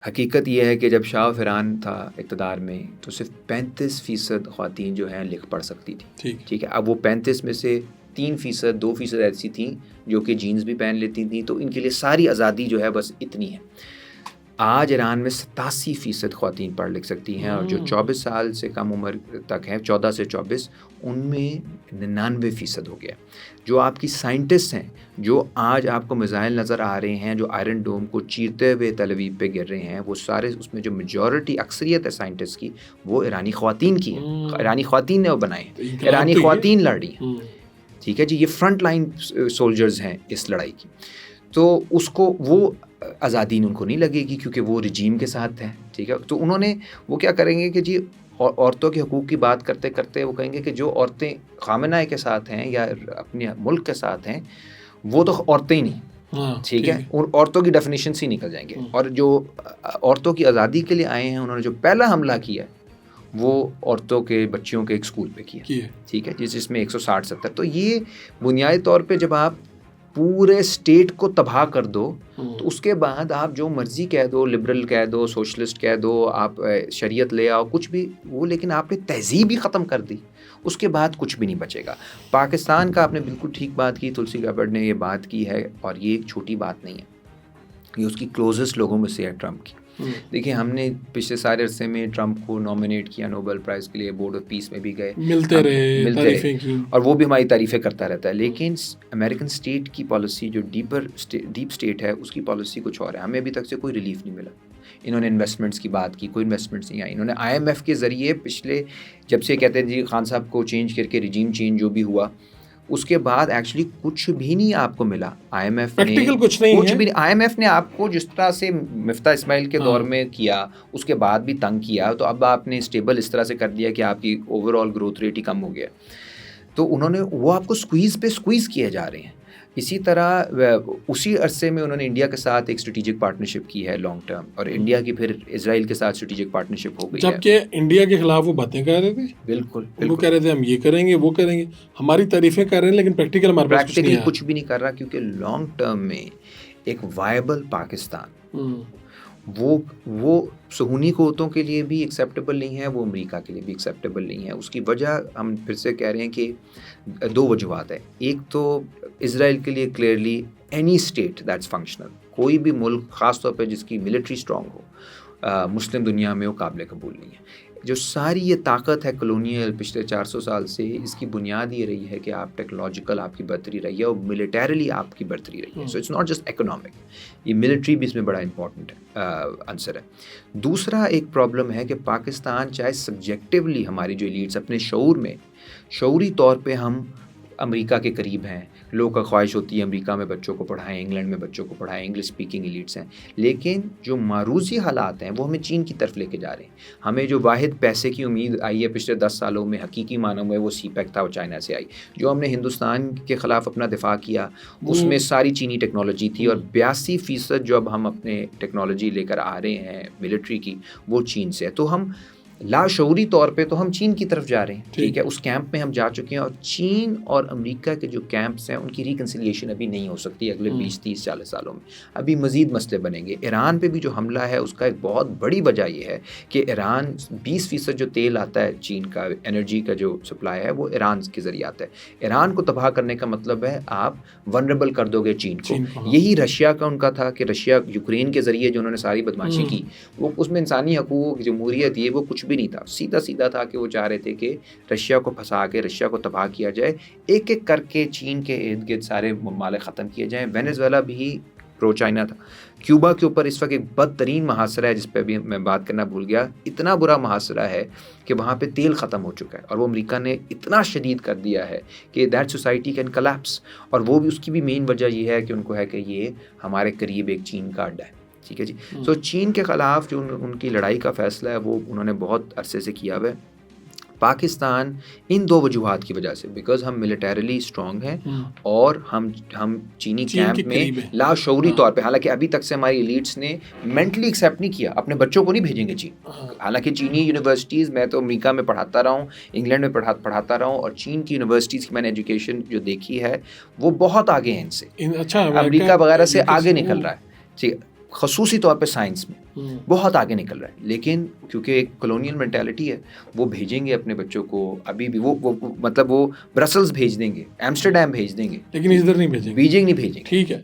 حقیقت یہ ہے کہ جب شاہ آف ایران تھا اقتدار میں تو صرف 35% خواتین جو ہیں لکھ پڑھ سکتی تھیں. ٹھیک ہے. اب وہ 35 میں سے 3%, 2% ایسی تھیں جو کہ جینز بھی پہن لیتی تھیں, تو ان کے لیے ساری آزادی جو ہے بس اتنی ہے. آج ایران میں 87% خواتین پڑھ لکھ سکتی ہیں, اور جو 24 سال سے کم عمر تک ہیں, 14 سے 24, ان میں 99% ہو گیا. جو آپ کی سائنٹسٹ ہیں جو آج آپ کو میزائل نظر آ رہے ہیں, جو آئرن ڈوم کو چیرتے ہوئے تل ابیب پہ گر رہے ہیں, وہ سارے اس میں جو میجورٹی اکثریت ہے سائنٹسٹ کی, وہ ایرانی خواتین کی ہے. ایرانی خواتین نے وہ بنائے ہیں, ایرانی خواتین لڑ رہی ہیں. ٹھیک ہے جی, یہ فرنٹ لائن سولجرز ہیں اس لڑائی کی. تو اس کو وہ آزادی ان کو نہیں لگے گی کیونکہ وہ رجیم کے ساتھ ہیں. ٹھیک ہے, تو انہوں نے وہ کیا کریں گے کہ جی عورتوں کے حقوق کی بات کرتے کرتے وہ کہیں گے کہ جو عورتیں خامنہ کے ساتھ ہیں یا اپنے ملک کے ساتھ ہیں وہ تو عورتیں ہی نہیں. ٹھیک ہے, اور عورتوں کی ڈیفینیشن سے نکل جائیں گے. اور جو عورتوں کی آزادی کے لیے آئے ہیں, انہوں نے جو پہلا حملہ کیا وہ عورتوں کے بچیوں کے ایک اسکول پہ کیا. ٹھیک ہے, جس میں 160-170. تو یہ بنیادی طور پہ جب آپ پورے اسٹیٹ کو تباہ کر دو تو اس کے بعد آپ جو مرضی کہہ دو, لبرل کہہ دو, سوشلسٹ کہہ دو, آپ شریعت لے آؤ, کچھ بھی وہ, لیکن آپ نے تہذیب ہی ختم کر دی. اس کے بعد کچھ بھی نہیں بچے گا. پاکستان کا آپ نے بالکل ٹھیک بات کی, تلسی گابرڈ نے یہ بات کی ہے, اور یہ ایک چھوٹی بات نہیں ہے, یہ اس کی کلوزسٹ لوگوں میں سے ہے ٹرمپ کی. دیکھیں, ہم نے پچھلے سارے عرصے میں ٹرمپ کو نامینیٹ کیا نوبل پرائز کے لیے, بورڈ آف پیس میں بھی گئے, ملتے رہے, اور وہ بھی ہماری تعریفیں کرتا رہتا ہے. لیکن امریکن اسٹیٹ کی پالیسی جو ڈیپ اسٹیٹ ہے, اس کی پالیسی کچھ اور ہے. ہمیں ابھی تک سے کوئی ریلیف نہیں ملا. انہوں نے انویسٹمنٹس کی بات کی, کوئی انویسٹمنٹس نہیں آئی. انہوں نے IMF کے ذریعے پچھلے, جب سے کہتے ہیں جی خان صاحب کو چینج کر کے رجیم چینج جو بھی ہوا, اس کے بعد ایکچولی کچھ بھی نہیں آپ کو ملا. IMF نے کچھ بھی نہیں. IMF نے آپ کو جس طرح سے مفتاح اسماعیل کے دور میں کیا, اس کے بعد بھی تنگ کیا, تو اب آپ نے اسٹیبل اس طرح سے کر دیا کہ آپ کی اوور آل گروتھ ریٹ ہی کم ہو گیا. تو انہوں نے وہ آپ کو سکویز کیے جا رہے ہیں. اسی طرح اسی عرصے میں انہوں نے انڈیا کے ساتھ ایک اسٹریٹجک پارٹنرشپ کی ہے لانگ ٹرم, اور انڈیا کی پھر اسرائیل کے ساتھ اسٹریٹجک پارٹنرشپ ہو گئی ہے. جبکہ انڈیا کے خلاف وہ باتیں کر رہے تھے. بالکل وہ کہہ رہے تھے ہم یہ کریں گے, وہ کریں گے, ہماری تعریفیں کر رہے ہیں, لیکن پریکٹیکل ہمارے پاس کچھ بھی نہیں کر رہا. کیونکہ لانگ ٹرم میں ایک وائبل پاکستان وہ صہیونی قوتوں کے لیے بھی ایکسیپٹیبل نہیں ہے, وہ امریکہ کے لیے بھی ایکسیپٹیبل نہیں ہے. اس کی وجہ ہم پھر سے کہہ رہے ہیں کہ 2 وجوہات ہیں. ایک تو اسرائیل کے لیے clearly any state that's functional, کوئی بھی ملک خاص طور پہ جس کی ملٹری اسٹرانگ ہو, مسلم دنیا میں وہ قابل قبول نہیں ہے. جو ساری یہ طاقت ہے کلونیل پچھلے 400 سال سے, اس کی بنیاد یہ رہی ہے کہ آپ ٹیکنالوجیکل آپ کی برتری رہی ہے, اور ملیٹریلی آپ کی برتری رہی ہے. So it's not just economic, یہ ملٹری بھی اس میں بڑا امپورٹنٹ عنصر ہے. دوسرا ایک پرابلم ہے کہ پاکستان چاہے سبجیکٹیولی ہماری جو ایلیٹس اپنے شعور میں شعوری طور پہ ہم امریکہ کے قریب ہیں, لوگوں کا خواہش ہوتی ہے امریکہ میں بچوں کو پڑھائیں, انگلینڈ میں بچوں کو پڑھائیں, انگلش اسپیکنگ ایلیٹس ہیں, لیکن جو معروضی حالات ہیں وہ ہمیں چین کی طرف لے کے جا رہے ہیں. ہمیں جو واحد پیسے کی امید آئی ہے پچھلے 10 سالوں میں حقیقی معنوں میں, وہ CPEC تھا, وہ چائنا سے آئی. جو ہم نے ہندوستان کے خلاف اپنا دفاع کیا اس میں ساری چینی ٹیکنالوجی تھی, اور 82% جو اب ہم اپنے ٹیکنالوجی لے کر آ رہے ہیں ملٹری کی, وہ چین سے ہے. تو ہم لاشعوری طور پہ تو ہم چین کی طرف جا رہے ہیں. ٹھیک ہے, اس کیمپ میں ہم جا چکے ہیں, اور چین اور امریکہ کے جو کیمپس ہیں ان کی ریکنسیلیشن ابھی نہیں ہو سکتی اگلے 20-30-40 سالوں میں. ابھی مزید مسئلے بنیں گے. ایران پہ بھی جو حملہ ہے اس کا ایک بہت بڑی وجہ یہ ہے کہ ایران 20% جو تیل آتا ہے چین کا, انرجی کا جو سپلائی ہے, وہ ایران کے ذریعے آتا ہے. ایران کو تباہ کرنے کا مطلب ہے آپ ونریبل کر دو گے چین کو. یہی رشیا کا ان کا تھا کہ رشیا یوکرین کے ذریعے جو انہوں نے ساری بدماشی کی, وہ اس میں انسانی حقوق جمہوریت یہ وہ کچھ بھی نہیں تھا. سیدھا تھا کہ وہ چاہ رہے تھے کہ رشیا کو پھنسا کے رشیا کو تباہ کیا جائے, ایک ایک کر کے چین کے ارد گرد سارے ممالک ختم کیے جائیں. وینزویلا بھی پرو چائنا تھا. کیوبا کے اوپر اس وقت ایک بدترین محاصرہ ہے جس پہ بھی میں بات کرنا بھول گیا. اتنا برا محاصرہ ہے کہ وہاں پہ تیل ختم ہو چکا ہے, اور وہ امریکہ نے اتنا شدید کر دیا ہے کہ دیٹ سوسائٹی کین کلیپس. اور وہ بھی اس کی بھی مین وجہ یہ ہے کہ ان کو ہے کہ یہ ہمارے قریب ایک چین کا اڈا ہے. ٹھیک ہے جی. سو چین کے خلاف جو ان کی لڑائی کا فیصلہ ہے وہ انہوں نے بہت عرصے سے کیا ہوا ہے. پاکستان ان 2 وجوہات کی وجہ سے, بیکاز ہم ملیٹریلی اسٹرانگ ہیں, اور ہم چینی کیمپ میں لاشعوری طور پہ, حالانکہ ابھی تک سے ہماری ایلیٹس نے مینٹلی ایکسیپٹ نہیں کیا, اپنے بچوں کو نہیں بھیجیں گے چین. حالانکہ چینی یونیورسٹیز, میں تو امریکہ میں پڑھاتا رہا ہوں, انگلینڈ میں پڑھاتا رہا ہوں, اور چین کی یونیورسٹیز کی میں نے ایجوکیشن جو دیکھی ہے وہ بہت آگے ہیں ان سے. امریکہ وغیرہ سے آگے نکل رہا ہے. ٹھیک ہے, خصوصی طور پہ سائنس میں بہت آگے نکل رہا ہے. لیکن کیونکہ ایک کلونیل مینٹیلٹی ہے, وہ بھیجیں گے اپنے بچوں کو ابھی بھی, وہ مطلب وہ برسلز بھیج دیں گے, ایمسٹرڈیم بھیج دیں گے, لیکن ادھر نہیں بھیجیں گے, بیجنگ نہیں بھیجیں گے. ٹھیک ہے.